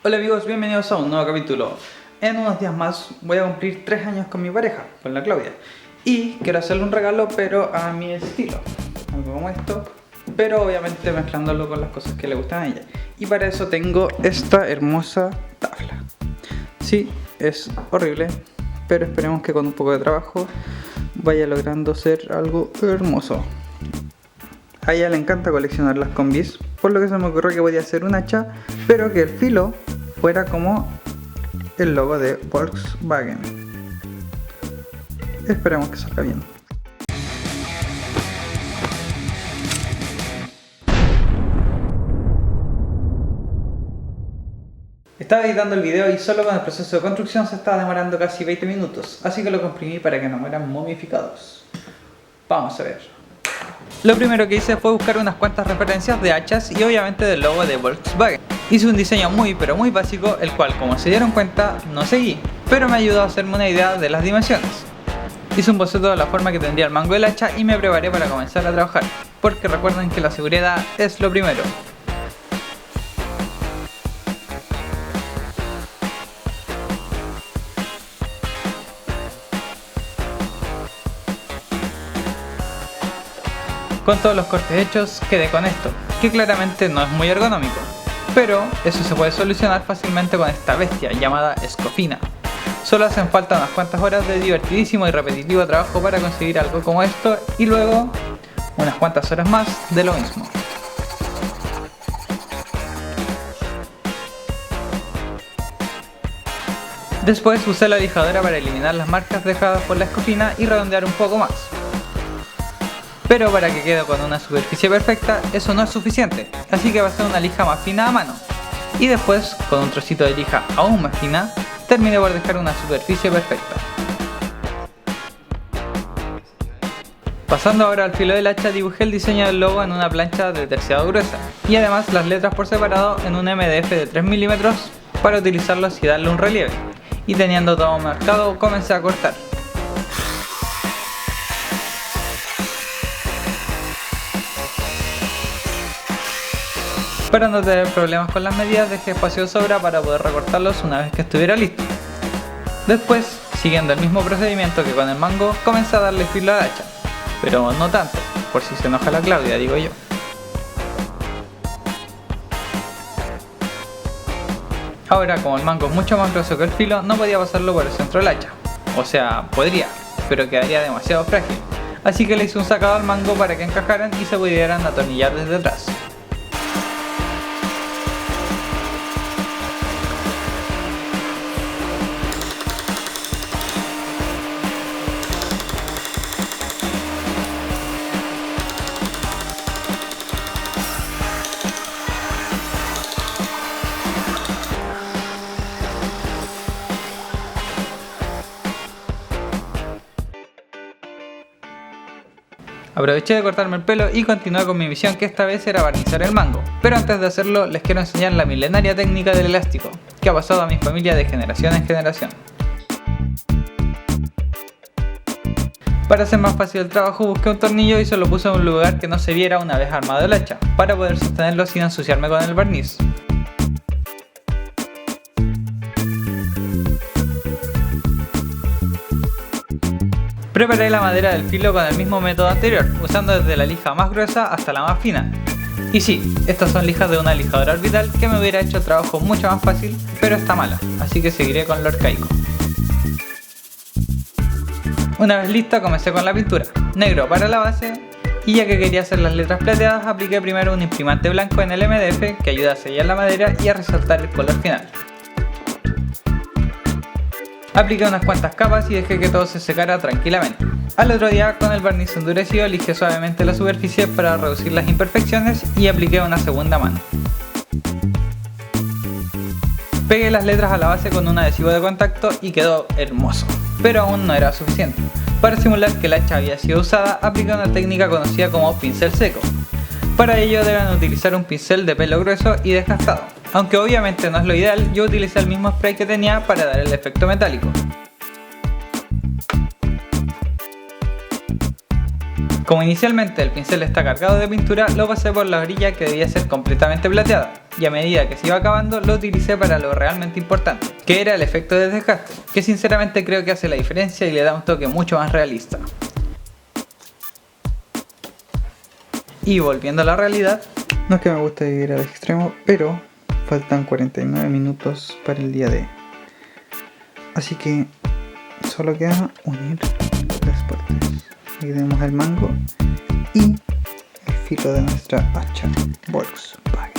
Hola amigos, bienvenidos a un nuevo capítulo. En unos días más voy a cumplir 3 años con mi pareja, con la Claudia. Y quiero hacerle un regalo, pero a mi estilo. Algo como esto, pero obviamente mezclándolo con las cosas que le gustan a ella. Y para eso tengo esta hermosa tabla. Sí, es horrible, pero esperemos que con un poco de trabajo vaya logrando ser algo hermoso. A ella le encanta coleccionar las combis, por lo que se me ocurrió que podía hacer un hacha, pero que el filo fuera como el logo de Volkswagen. Esperemos que salga bien. Estaba editando el video y solo con el proceso de construcción se estaba demorando casi 20 minutos, así que lo comprimí para que no mueran momificados. Vamos a ver. Lo primero que hice fue buscar unas cuantas referencias de hachas y obviamente del logo de Volkswagen. Hice un diseño muy básico, el cual, como se dieron cuenta, no seguí, pero me ayudó a hacerme una idea de las dimensiones. Hice un boceto de la forma que tendría el mango del hacha y me preparé para comenzar a trabajar, porque recuerden que la seguridad es lo primero. Con todos los cortes hechos, quedé con esto, que claramente no es muy ergonómico, pero eso se puede solucionar fácilmente con esta bestia llamada escofina. Solo hacen falta unas cuantas horas de divertidísimo y repetitivo trabajo para conseguir algo como esto y luego unas cuantas horas más de lo mismo. Después usé la lijadora para eliminar las marcas dejadas por la escofina y redondear un poco más. Pero para que quede con una superficie perfecta, eso no es suficiente, así que pasé una lija más fina a mano. Y después, con un trocito de lija aún más fina, terminé por dejar una superficie perfecta. Pasando ahora al filo del hacha, dibujé el diseño del logo en una plancha de terciado gruesa, y además las letras por separado en un MDF de 3 mm para utilizarlos y darle un relieve. Y teniendo todo marcado, comencé a cortar. Para no tener problemas con las medidas, dejé espacio de sobra para poder recortarlos una vez que estuviera listo. Después, siguiendo el mismo procedimiento que con el mango, comencé a darle filo al hacha, pero no tanto, por si se enoja la Claudia, digo yo. Ahora, como el mango es mucho más grueso que el filo, no podía pasarlo por el centro del hacha. O sea, podría, pero quedaría demasiado frágil, así que le hice un sacado al mango para que encajaran y se pudieran atornillar desde atrás. Aproveché de cortarme el pelo y continué con mi misión, que esta vez era barnizar el mango. Pero antes de hacerlo les quiero enseñar la milenaria técnica del elástico, que ha pasado a mi familia de generación en generación. Para hacer más fácil el trabajo busqué un tornillo y se lo puse en un lugar que no se viera una vez armado el hacha, para poder sostenerlo sin ensuciarme con el barniz. Preparé la madera del filo con el mismo método anterior, usando desde la lija más gruesa hasta la más fina. Y sí, estas son lijas de una lijadora orbital que me hubiera hecho el trabajo mucho más fácil, pero está mala, así que seguiré con lo arcaico. Una vez lista, comencé con la pintura, negro para la base, y ya que quería hacer las letras plateadas, apliqué primero un imprimante blanco en el MDF que ayuda a sellar la madera y a resaltar el color final. Apliqué unas cuantas capas y dejé que todo se secara tranquilamente. Al otro día, con el barniz endurecido, lijé suavemente la superficie para reducir las imperfecciones y apliqué una segunda mano. Pegué las letras a la base con un adhesivo de contacto y quedó hermoso, pero aún no era suficiente. Para simular que la hacha había sido usada, apliqué una técnica conocida como pincel seco. Para ello deben utilizar un pincel de pelo grueso y desgastado. Aunque obviamente no es lo ideal, yo utilicé el mismo spray que tenía para dar el efecto metálico. Como inicialmente el pincel está cargado de pintura, lo pasé por la orilla que debía ser completamente plateada, y a medida que se iba acabando lo utilicé para lo realmente importante, que era el efecto de desgaste, que sinceramente creo que hace la diferencia y le da un toque mucho más realista. Y volviendo a la realidad, no es que me guste vivir al extremo, pero faltan 49 minutos para el día D. Así que solo queda unir las partes. Aquí tenemos el mango y el filo de nuestra hacha Volkswagen.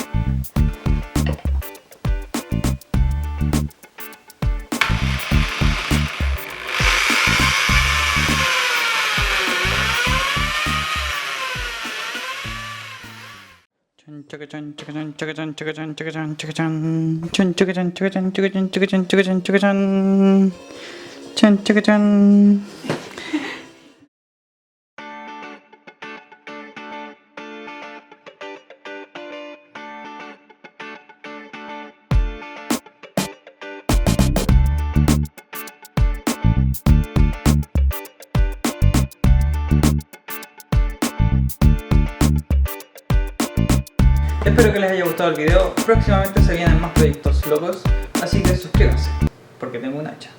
Espero que les haya gustado el video. Próximamente se vienen más proyectos locos, así que suscríbanse, porque tengo un hacha.